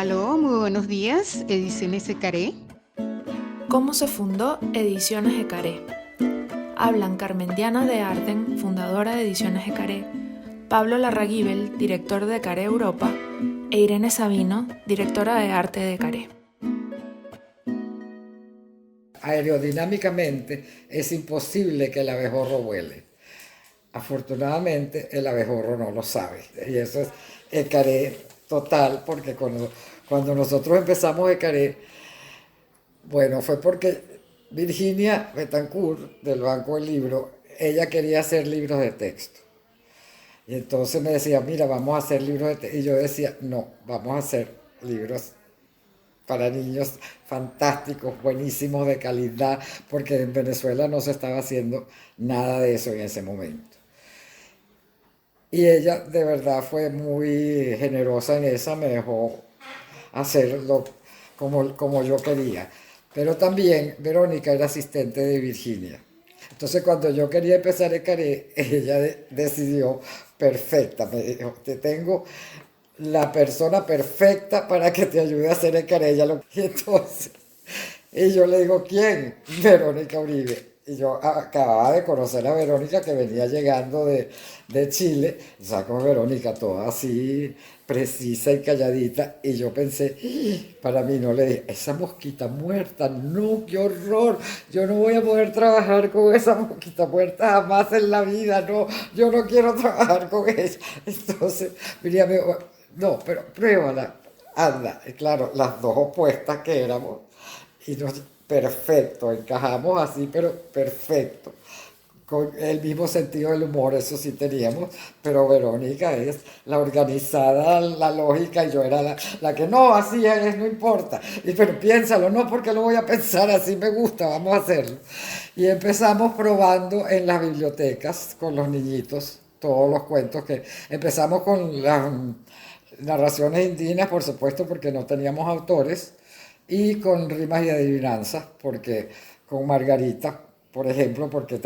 Aló, muy buenos días, Ediciones Ecaré. ¿Cómo se fundó Ediciones Ecaré? Hablan Carmen Diana de Arden, fundadora de Ediciones Ecaré, Pablo Larraguibel, director de Ecaré Europa, e Irene Sabino, directora de arte de Ecaré. Aerodinámicamente es imposible que el abejorro vuele. Afortunadamente el abejorro no lo sabe. Y eso es Ecaré total, porque cuando nosotros empezamos Ecaré, bueno, fue porque Virginia Betancourt, del Banco del Libro, ella quería hacer libros de texto. Y entonces me decía, mira, vamos a hacer libros de texto. Y yo decía, no, vamos a hacer libros para niños fantásticos, buenísimos, de calidad, porque en Venezuela no se estaba haciendo nada de eso en ese momento. Y ella de verdad fue muy generosa en esa, me dejó hacerlo como yo quería. Pero también Verónica era asistente de Virginia. Entonces cuando yo quería empezar Ecaré, ella decidió, perfecta, me dijo, te tengo la persona perfecta para que te ayude a hacer Ecaré. Y entonces, y yo le digo, ¿quién? Verónica Uribe. Y yo acababa de conocer a Verónica, que venía llegando de Chile. O sea, como Verónica, toda así precisa y calladita. Y yo pensé, para mí no le dije, esa mosquita muerta, no, qué horror. Yo no voy a poder trabajar con esa mosquita muerta jamás en la vida, no. Yo no quiero trabajar con ella. Entonces, Miriam me dijo, no, pero pruébala, anda. Y claro, las dos opuestas que éramos. Y nos, perfecto, encajamos así, pero perfecto. Con el mismo sentido del humor, eso sí teníamos, pero Verónica es la organizada, la lógica, y yo era la que no, así es, no importa. Y, pero piénsalo, no, porque lo voy a pensar, así me gusta, vamos a hacerlo. Y empezamos probando en las bibliotecas con los niñitos, todos los cuentos que empezamos con las narraciones indígenas, por supuesto, porque no teníamos autores, y con rimas y adivinanzas, porque con Margarita, por ejemplo, porque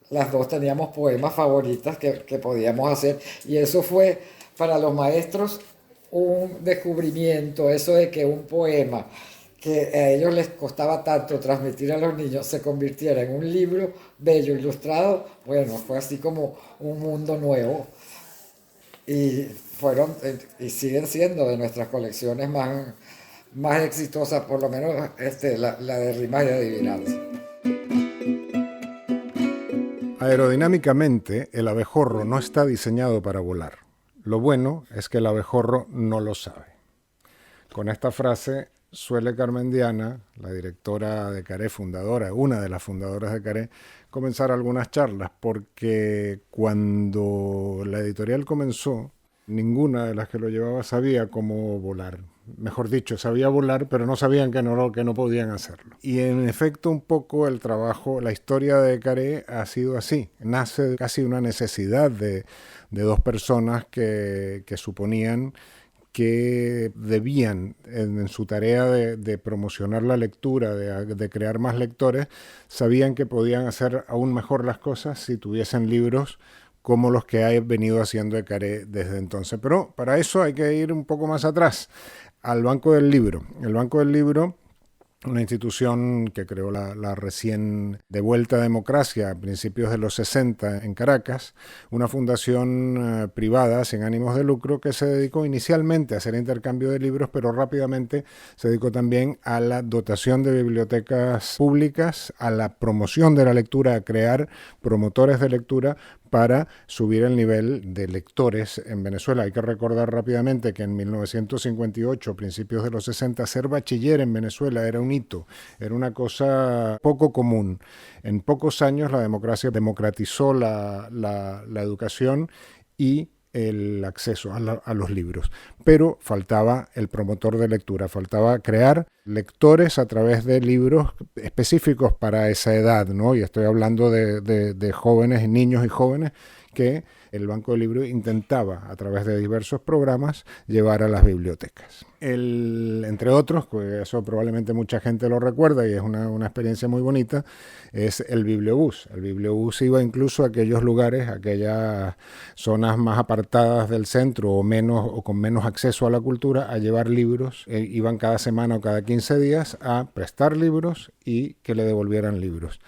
las dos teníamos poemas favoritas que podíamos hacer, y eso fue para los maestros un descubrimiento, eso de que un poema que a ellos les costaba tanto transmitir a los niños se convirtiera en un libro bello, ilustrado. Bueno, fue así como un mundo nuevo, y fueron y siguen siendo de nuestras colecciones más exitosas, por lo menos la de rimas y adivinanzas. Aerodinámicamente, el abejorro no está diseñado para volar. Lo bueno es que el abejorro no lo sabe. Con esta frase suele Carmen Diana, la directora de Ecaré, fundadora, una de las fundadoras de Ecaré, comenzar algunas charlas, porque cuando la editorial comenzó, ninguna de las que lo llevaba sabía cómo volar. Mejor dicho, sabía volar, pero no sabían que no podían hacerlo. Y en efecto, un poco el trabajo, la historia de Ecaré ha sido así. Nace casi una necesidad de dos personas que suponían que debían, en su tarea de promocionar la lectura, de crear más lectores, sabían que podían hacer aún mejor las cosas si tuviesen libros como los que ha venido haciendo Ecaré desde entonces. Pero para eso hay que ir un poco más atrás, al Banco del Libro. El Banco del Libro, una institución que creó la recién devuelta democracia a principios de los 60 en Caracas, una fundación privada sin ánimos de lucro que se dedicó inicialmente a hacer intercambio de libros, pero rápidamente se dedicó también a la dotación de bibliotecas públicas, a la promoción de la lectura, a crear promotores de lectura para subir el nivel de lectores en Venezuela. Hay que recordar rápidamente que en 1958, principios de los 60, ser bachiller en Venezuela era un hito, era una cosa poco común. En pocos años la democracia democratizó la educación y el acceso a los libros. Pero faltaba el promotor de lectura, faltaba crear lectores a través de libros específicos para esa edad, ¿no? Y estoy hablando de jóvenes, niños y jóvenes que el Banco del Libro intentaba, a través de diversos programas, llevar a las bibliotecas. Entre otros, pues eso probablemente mucha gente lo recuerda y es una experiencia muy bonita, es el bibliobús. El bibliobús iba incluso a aquellos lugares, a aquellas zonas más apartadas del centro o con menos acceso a la cultura, a llevar libros. Iban cada semana o cada 15 días a prestar libros y que le devolvieran libros.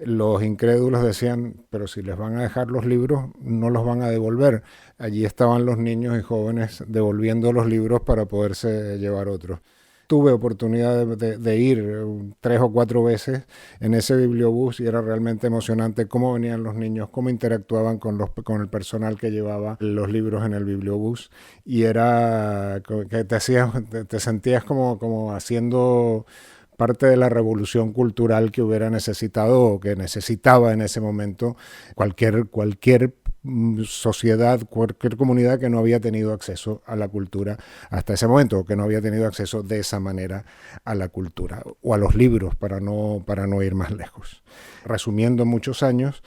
Los incrédulos decían, pero si les van a dejar los libros, no los van a devolver. Allí estaban los niños y jóvenes devolviendo los libros para poderse llevar otros. Tuve oportunidad de ir 3 o 4 veces en ese bibliobús y era realmente emocionante cómo venían los niños, cómo interactuaban con el personal que llevaba los libros en el bibliobús. Y era que te sentías como haciendo parte de la revolución cultural que hubiera necesitado o que necesitaba en ese momento cualquier sociedad, cualquier comunidad que no había tenido acceso a la cultura hasta ese momento, o que no había tenido acceso de esa manera a la cultura o a los libros, para no ir más lejos. Resumiendo muchos años,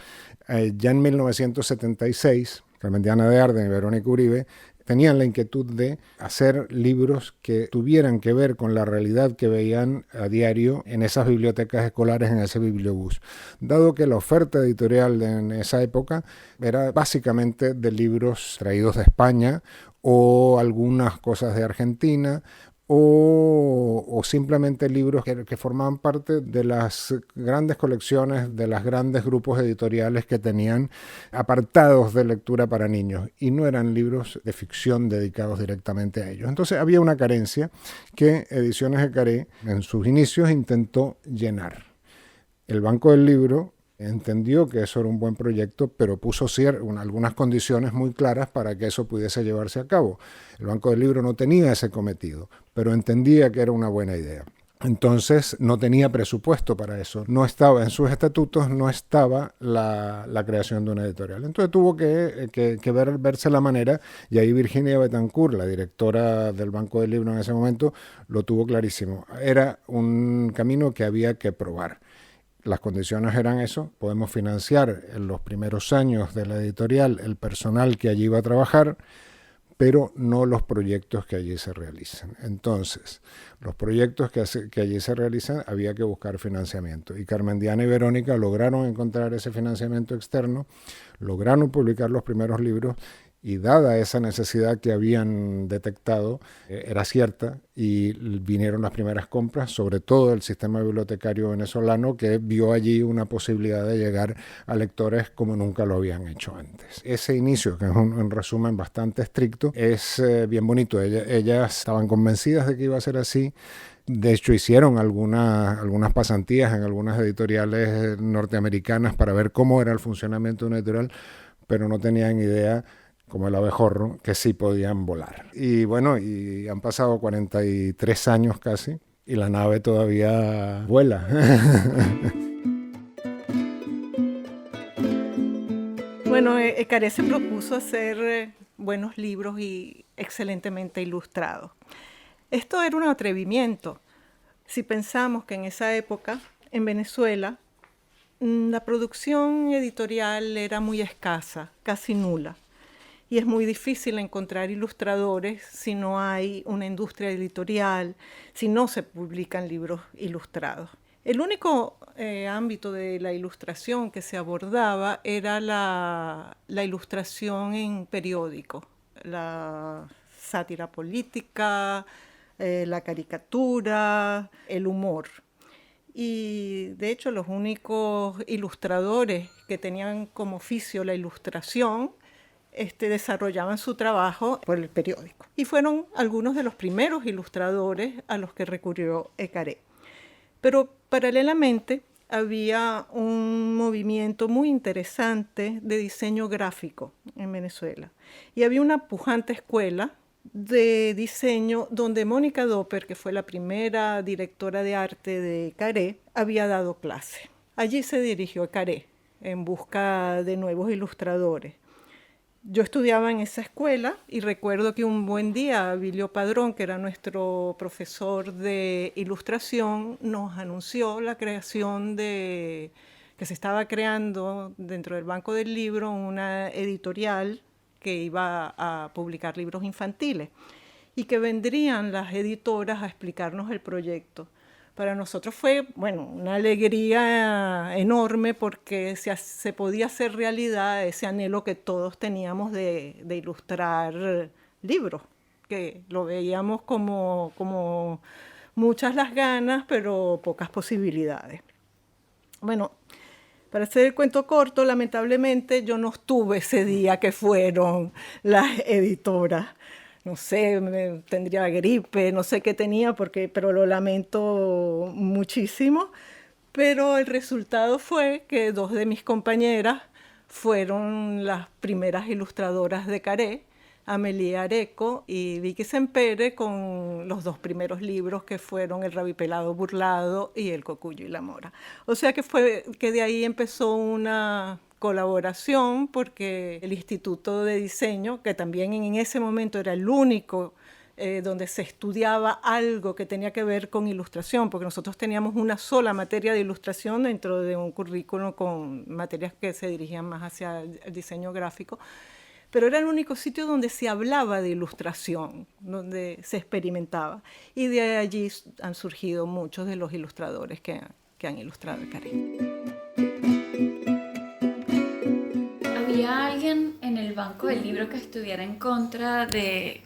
ya en 1976, Carmendiana de Arden y Verónica Uribe tenían la inquietud de hacer libros que tuvieran que ver con la realidad que veían a diario en esas bibliotecas escolares, en ese bibliobús. Dado que la oferta editorial en esa época era básicamente de libros traídos de España o algunas cosas de Argentina, o simplemente libros que formaban parte de las grandes colecciones, de los grandes grupos editoriales que tenían apartados de lectura para niños, y no eran libros de ficción dedicados directamente a ellos. Entonces había una carencia que Ediciones Ecaré en sus inicios intentó llenar. El Banco del Libro entendió que eso era un buen proyecto, pero puso algunas condiciones muy claras para que eso pudiese llevarse a cabo. El Banco del Libro no tenía ese cometido, pero entendía que era una buena idea. Entonces no tenía presupuesto para eso. No estaba en sus estatutos, no estaba la creación de una editorial. Entonces tuvo que verse la manera, y ahí Virginia Betancourt, la directora del Banco del Libro en ese momento, lo tuvo clarísimo. Era un camino que había que probar. Las condiciones eran eso: podemos financiar en los primeros años de la editorial el personal que allí iba a trabajar, pero no los proyectos que allí se realizan. Entonces, los proyectos que allí se realizan había que buscar financiamiento. Y Carmendiana y Verónica lograron encontrar ese financiamiento externo, lograron publicar los primeros libros, y dada esa necesidad que habían detectado, era cierta, y vinieron las primeras compras, sobre todo el sistema bibliotecario venezolano, que vio allí una posibilidad de llegar a lectores como nunca lo habían hecho antes. Ese inicio, que es un resumen bastante estricto, es bien bonito. Ellas estaban convencidas de que iba a ser así. De hecho, hicieron algunas pasantías en algunas editoriales norteamericanas para ver cómo era el funcionamiento de una editorial, pero no tenían idea, como el abejorro, que sí podían volar. Y bueno, y han pasado 43 años casi, y la nave todavía vuela. Bueno, Ecaré se propuso hacer buenos libros y excelentemente ilustrados. Esto era un atrevimiento. Si pensamos que en esa época, en Venezuela, la producción editorial era muy escasa, casi nula. Y es muy difícil encontrar ilustradores si no hay una industria editorial, si no se publican libros ilustrados. El único ámbito de la ilustración que se abordaba era la ilustración en periódico, la sátira política, la caricatura, el humor. Y de hecho los únicos ilustradores que tenían como oficio la ilustración desarrollaban su trabajo por el periódico. Y fueron algunos de los primeros ilustradores a los que recurrió Ecaré. Pero paralelamente había un movimiento muy interesante de diseño gráfico en Venezuela. Y había una pujante escuela de diseño donde Mónica Doper, que fue la primera directora de arte de Ecaré, había dado clase. Allí se dirigió Ecaré en busca de nuevos ilustradores. Yo estudiaba en esa escuela y recuerdo que un buen día Vilio Padrón, que era nuestro profesor de ilustración, nos anunció la creación de que se estaba creando dentro del Banco del Libro una editorial que iba a publicar libros infantiles y que vendrían las editoras a explicarnos el proyecto. Para nosotros fue, bueno, una alegría enorme porque se podía hacer realidad ese anhelo que todos teníamos de ilustrar libros, que lo veíamos como muchas las ganas, pero pocas posibilidades. Bueno, para hacer el cuento corto, lamentablemente yo no estuve ese día que fueron las editoras. No sé, tendría gripe, no sé qué tenía, pero lo lamento muchísimo. Pero el resultado fue que 2 de mis compañeras fueron las primeras ilustradoras de Caré, Amelie Areco y Vicky Sempere, con los 2 primeros libros que fueron El rabipelado burlado y El cocuyo y la mora. O sea que de ahí empezó una colaboración, porque el Instituto de Diseño, que también en ese momento era el único donde se estudiaba algo que tenía que ver con ilustración, porque nosotros teníamos una sola materia de ilustración dentro de un currículo con materias que se dirigían más hacia el diseño gráfico, pero era el único sitio donde se hablaba de ilustración, donde se experimentaba. Y de allí han surgido muchos de los ilustradores que han ilustrado el Caré. ¿Había alguien en el Banco del Libro que estuviera en contra de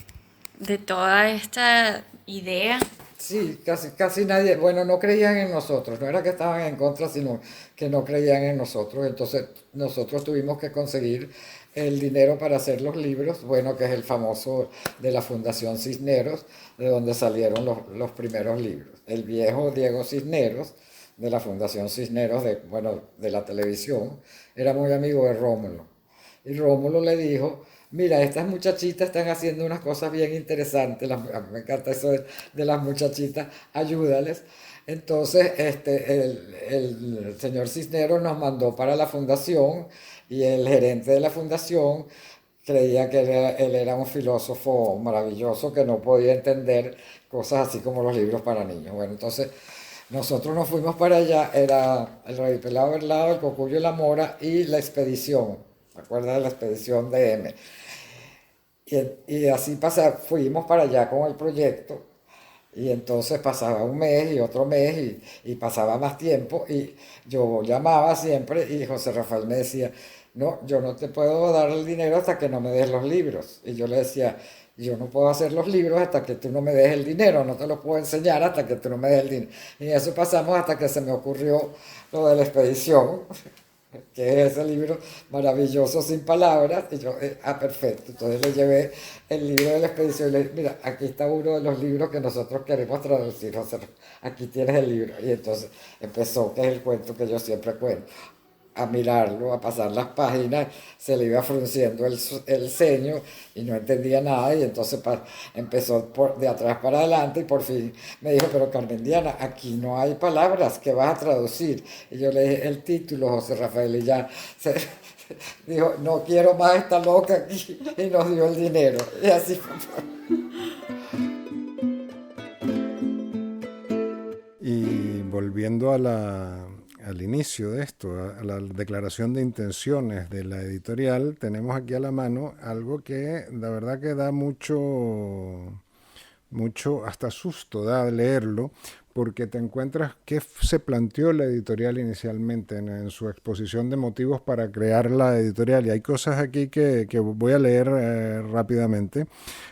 toda esta idea? Sí, casi nadie, bueno, no creían en nosotros, no era que estaban en contra, sino que no creían en nosotros. Entonces nosotros tuvimos que conseguir el dinero para hacer los libros, bueno, que es el famoso de la Fundación Cisneros, de donde salieron los primeros libros. El viejo Diego Cisneros, de la Fundación Cisneros, de la televisión, era muy amigo de Rómulo. Y Rómulo le dijo: mira, estas muchachitas están haciendo unas cosas bien interesantes, me encanta eso de las muchachitas, ayúdales. Entonces el señor Cisneros nos mandó para la fundación y el gerente de la fundación creía que él era un filósofo maravilloso que no podía entender cosas así como los libros para niños. Bueno, entonces nosotros nos fuimos para allá, era El rabipelado burlado, El cocuyo y la mora y La expedición. ¿Me acuerdas de La expedición de M? Y así fuimos para allá con el proyecto, y entonces pasaba un mes y otro mes y pasaba más tiempo, y yo llamaba siempre y José Rafael me decía: no, yo no te puedo dar el dinero hasta que no me des los libros. Y yo le decía: yo no puedo hacer los libros hasta que tú no me des el dinero, no te los puedo enseñar hasta que tú no me des el dinero. Y eso pasamos hasta que se me ocurrió lo de La expedición, que es ese libro maravilloso sin palabras, y yo, perfecto. Entonces le llevé el libro de La expedición y le dije: mira, aquí está uno de los libros que nosotros queremos traducir, José, aquí tienes el libro. Y entonces empezó, que es el cuento que yo siempre cuento, a mirarlo, a pasar las páginas, se le iba frunciendo el ceño y no entendía nada, y entonces empezó de atrás para adelante y por fin me dijo: pero Carmen Diana, aquí no hay palabras, ¿qué vas a traducir? Y yo le dije el título, José Rafael, y ya dijo: no quiero más esta loca aquí, y nos dio el dinero. Y así fue. Y volviendo al inicio de esto, a la declaración de intenciones de la editorial, tenemos aquí a la mano algo que la verdad que da mucho, hasta susto da leerlo, porque te encuentras qué se planteó la editorial inicialmente en su exposición de motivos para crear la editorial. Y hay cosas aquí que voy a leer rápidamente.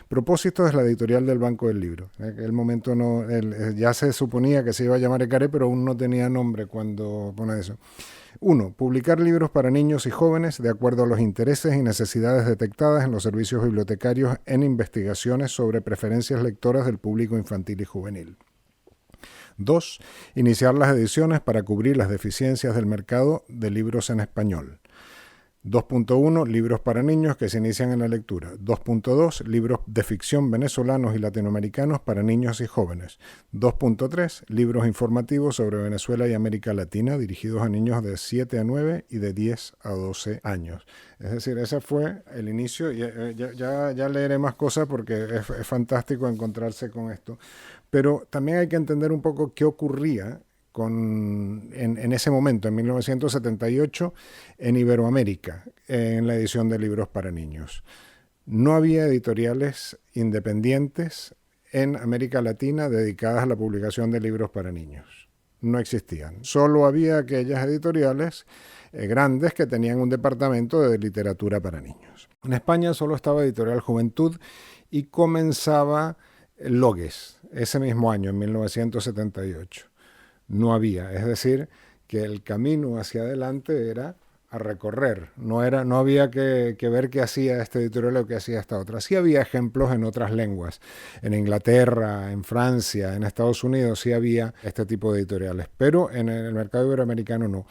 Propósitos de la editorial del Banco del Libro. En el momento ya se suponía que se iba a llamar ECARE, pero aún no tenía nombre cuando pone eso. 1. Publicar libros para niños y jóvenes de acuerdo a los intereses y necesidades detectadas en los servicios bibliotecarios en investigaciones sobre preferencias lectoras del público infantil y juvenil. 2. Iniciar las ediciones para cubrir las deficiencias del mercado de libros en español. 2.1. Libros para niños que se inician en la lectura. 2.2. Libros de ficción venezolanos y latinoamericanos para niños y jóvenes. 2.3. Libros informativos sobre Venezuela y América Latina dirigidos a niños de 7 a 9 y de 10 a 12 años. Es decir, ese fue el inicio. Ya leeré más cosas porque es fantástico encontrarse con esto. Pero también hay que entender un poco qué ocurría en ese momento, en 1978, en Iberoamérica, en la edición de libros para niños. No había editoriales independientes en América Latina dedicadas a la publicación de libros para niños. No existían. Solo había aquellas editoriales grandes que tenían un departamento de literatura para niños. En España solo estaba Editorial Juventud y comenzaba Logues ese mismo año, en 1978. No había, es decir, que el camino hacia adelante era a recorrer, no había que ver qué hacía este editorial o qué hacía esta otra. Sí había ejemplos en otras lenguas, en Inglaterra, en Francia, en Estados Unidos sí había este tipo de editoriales, pero en el mercado iberoamericano no.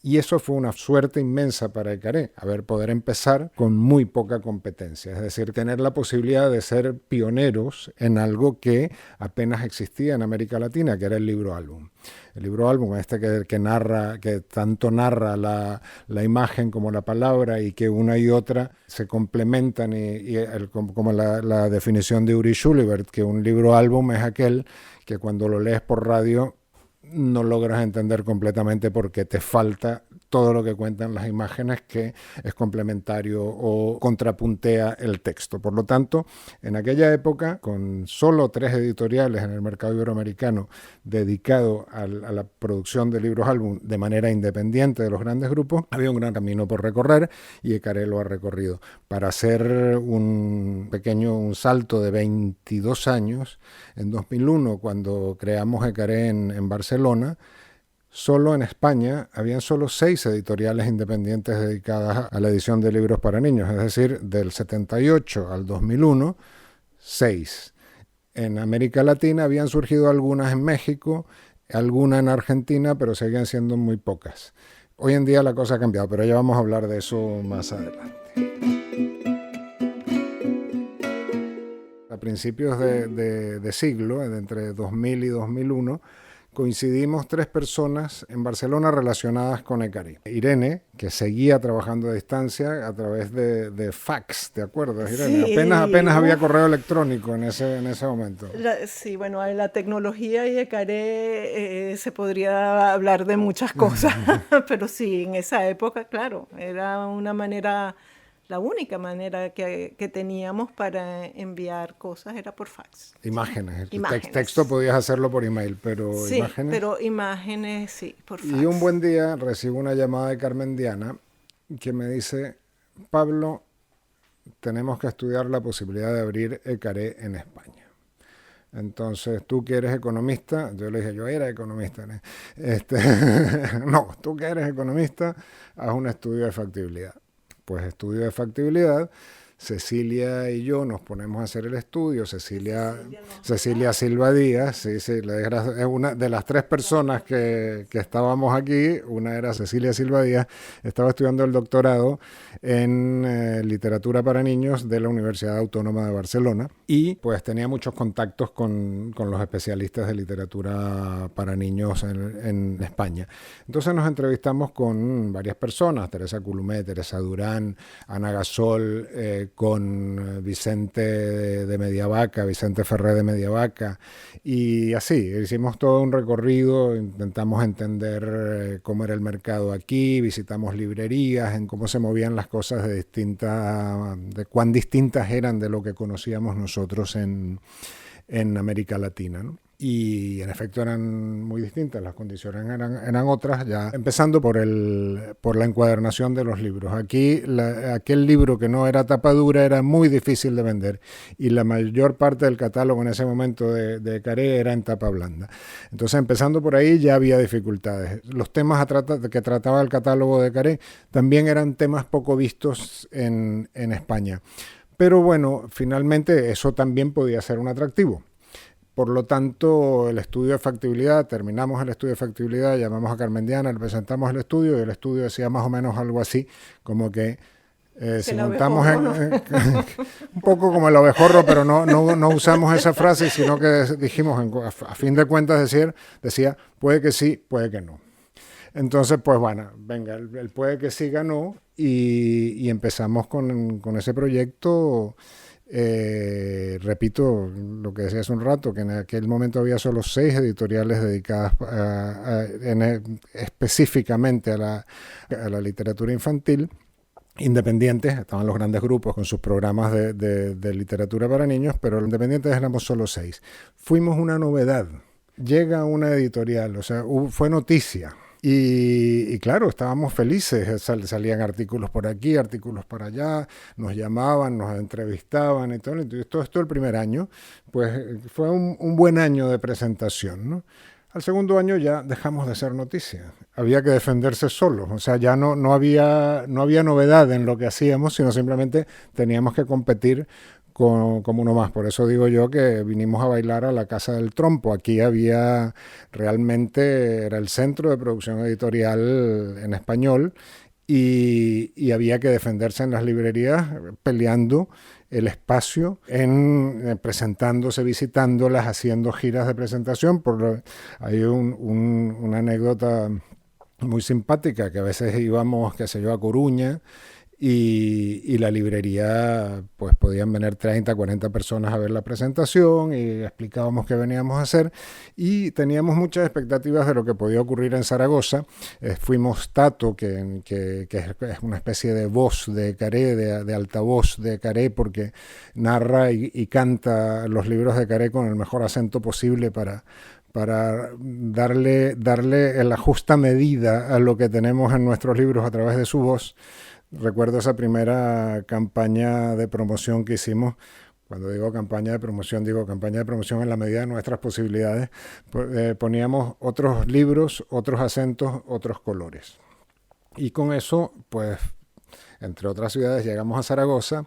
Y eso fue una suerte inmensa para ECARE, poder empezar con muy poca competencia, es decir, tener la posibilidad de ser pioneros en algo que apenas existía en América Latina, que era el libro álbum. El libro álbum, que tanto narra la imagen como la palabra y que una y otra se complementan, como la definición de Uri Schulibert, que un libro álbum es aquel que cuando lo lees por radio no logras entender completamente porque te falta todo lo que cuentan las imágenes, que es complementario o contrapuntea el texto. Por lo tanto, en aquella época, con solo 3 editoriales en el mercado iberoamericano dedicados a la producción de libros álbum de manera independiente de los grandes grupos, había un gran camino por recorrer y ECARE lo ha recorrido. Para hacer un salto de 22 años, en 2001, cuando creamos ECARE en Barcelona, solo en España habían solo 6 editoriales independientes dedicadas a la edición de libros para niños, es decir, del 78 al 2001, 6. En América Latina habían surgido algunas en México, algunas en Argentina, pero seguían siendo muy pocas. Hoy en día la cosa ha cambiado, pero ya vamos a hablar de eso más adelante. A principios de siglo, entre 2000 y 2001, coincidimos 3 personas en Barcelona relacionadas con ECARE. Irene, que seguía trabajando a distancia a través de fax, ¿te acuerdas, Irene? Sí. Apenas había correo electrónico en ese momento. Sí, bueno, la tecnología y ECARE se podría hablar de muchas cosas, pero sí, en esa época, claro, era una manera... La única manera que teníamos para enviar cosas era por fax. Imágenes. Texto podías hacerlo por email, pero sí, imágenes... pero imágenes sí, por fax. Y un buen día recibo una llamada de Carmen Diana que me dice: Pablo, tenemos que estudiar la posibilidad de abrir ECARE en España. Entonces, tú que eres economista, yo le dije, yo era economista. No, tú que eres economista, haz un estudio de factibilidad. Pues estudio de factibilidad, Cecilia y yo nos ponemos a hacer el estudio. Cecilia Silva Díaz, sí, es una de las 3 personas que estábamos aquí. Una era Cecilia Silva Díaz, estaba estudiando el doctorado en literatura para niños de la Universidad Autónoma de Barcelona y pues tenía muchos contactos con los especialistas de literatura para niños en España. Entonces nos entrevistamos con varias personas: Teresa Culumé, Teresa Durán, Ana Gasol, con Vicente de Mediavaca, Vicente Ferrer de Mediavaca, y así, hicimos todo un recorrido, intentamos entender cómo era el mercado aquí, visitamos librerías, en cómo se movían las cosas de cuán distintas eran de lo que conocíamos nosotros en América Latina, ¿no? Y en efecto eran muy distintas, las condiciones eran otras, ya empezando por la encuadernación de los libros. Aquí aquel libro que no era tapa dura era muy difícil de vender y la mayor parte del catálogo en ese momento de ECARE era en tapa blanda. Entonces, empezando por ahí ya había dificultades. Los temas que trataba el catálogo de ECARE también eran temas poco vistos en España. Pero bueno, finalmente eso también podía ser un atractivo. Por lo tanto, el estudio de factibilidad, terminamos el estudio de factibilidad, llamamos a Carmen Diana, le presentamos el estudio y el estudio decía más o menos algo así, como que si montamos un poco como el abejorro, pero no usamos esa frase, sino que dijimos, a fin de cuentas decía, puede que sí, puede que no. Entonces, pues bueno, venga, el puede que sí ganó y empezamos con ese proyecto. Repito lo que decía hace un rato, que en aquel momento había solo 6 editoriales dedicadas específicamente a la literatura infantil, independientes. Estaban los grandes grupos con sus programas de literatura para niños, pero los independientes éramos solo 6. Fuimos una novedad. Llega una editorial, o sea, fue noticia. Y claro, estábamos felices, salían artículos por aquí, artículos por allá, nos llamaban, nos entrevistaban y todo. Entonces, todo esto el primer año, pues fue un buen año de presentación, ¿no? Al segundo año ya dejamos de ser noticia. Había que defenderse solos, o sea, ya no había novedad en lo que hacíamos, sino simplemente teníamos que competir como uno más. Por eso digo yo que vinimos a bailar a la Casa del Trompo. Aquí realmente era el centro de producción editorial en español y había que defenderse en las librerías peleando el espacio, presentándose, visitándolas, haciendo giras de presentación. Hay una anécdota muy simpática, que a veces íbamos, qué sé yo, a Coruña, y la librería, pues podían venir 30, 40 personas a ver la presentación y explicábamos qué veníamos a hacer, y teníamos muchas expectativas de lo que podía ocurrir en Zaragoza. Fuimos Tato, que es una especie de voz de Caré, de altavoz de Caré, porque narra y canta los libros de Caré con el mejor acento posible para darle la justa medida a lo que tenemos en nuestros libros a través de su voz. Recuerdo esa primera campaña de promoción que hicimos. Cuando digo campaña de promoción en la medida de nuestras posibilidades. Poníamos otros libros, otros acentos, otros colores. Y con eso, pues, entre otras ciudades, llegamos a Zaragoza.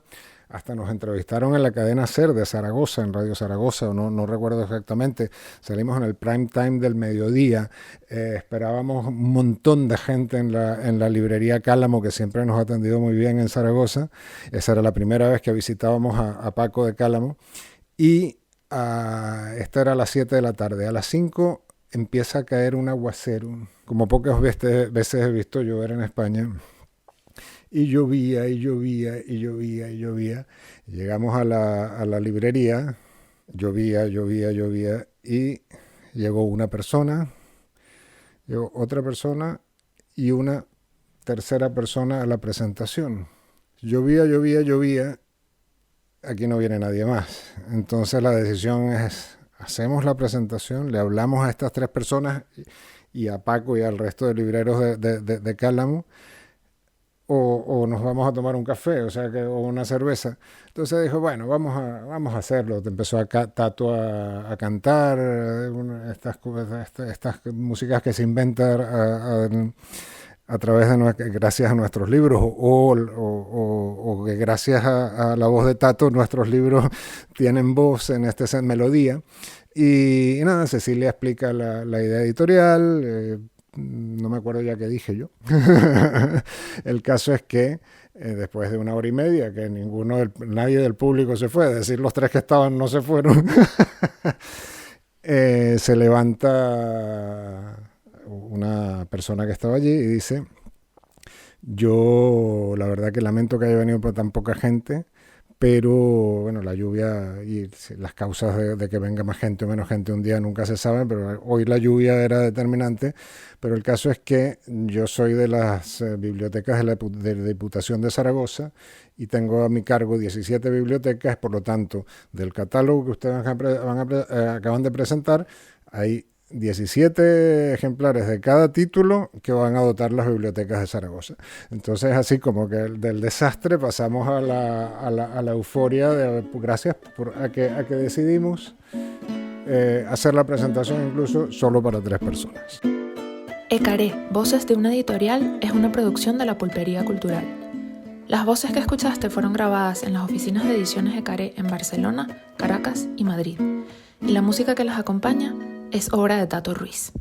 Hasta nos entrevistaron en la cadena SER de Zaragoza, en Radio Zaragoza, no recuerdo exactamente. Salimos en el prime time del mediodía. Esperábamos un montón de gente en la librería Cálamo, que siempre nos ha atendido muy bien en Zaragoza. Esa era la primera vez que visitábamos a Paco de Cálamo. Y esta era a las 7 de la tarde. A las 5 empieza a caer un aguacero, como pocas veces he visto llover en España. Y llovía. Llegamos a la librería, llovía, y llegó una persona, llegó otra persona y una tercera persona a la presentación. Llovía, aquí no viene nadie más. Entonces la decisión es, hacemos la presentación, le hablamos a estas 3 personas y a Paco y al resto de libreros de Cálamo, o nos vamos a tomar un café, o una cerveza. Entonces dijo, bueno, vamos a hacerlo. Empezó Tato a cantar estas músicas que se inventan a través gracias a nuestros libros, o que gracias a la voz de Tato nuestros libros tienen voz en melodía. Y nada, Cecilia explica la idea editorial. No me acuerdo ya qué dije yo. El caso es que después de 1 hora y media, que nadie del público se fue, es decir, los 3 que estaban no se fueron, se levanta una persona que estaba allí y dice: yo la verdad que lamento que haya venido por tan poca gente, pero bueno, la lluvia y las causas de que venga más gente o menos gente un día nunca se saben, pero hoy la lluvia era determinante. Pero el caso es que yo soy de las bibliotecas de la Diputación de Zaragoza y tengo a mi cargo 17 bibliotecas. Por lo tanto, del catálogo que ustedes acaban de presentar, hay 17 ejemplares de cada título que van a dotar las bibliotecas de Zaragoza. Entonces, así como que del desastre pasamos a la euforia gracias a que decidimos hacer la presentación incluso solo para 3 personas. Ecaré, Voces de una Editorial, es una producción de la Pulpería Cultural. Las voces que escuchaste fueron grabadas en las oficinas de Ediciones Ecaré en Barcelona, Caracas y Madrid. Y la música que las acompaña es obra de Tato Ruiz.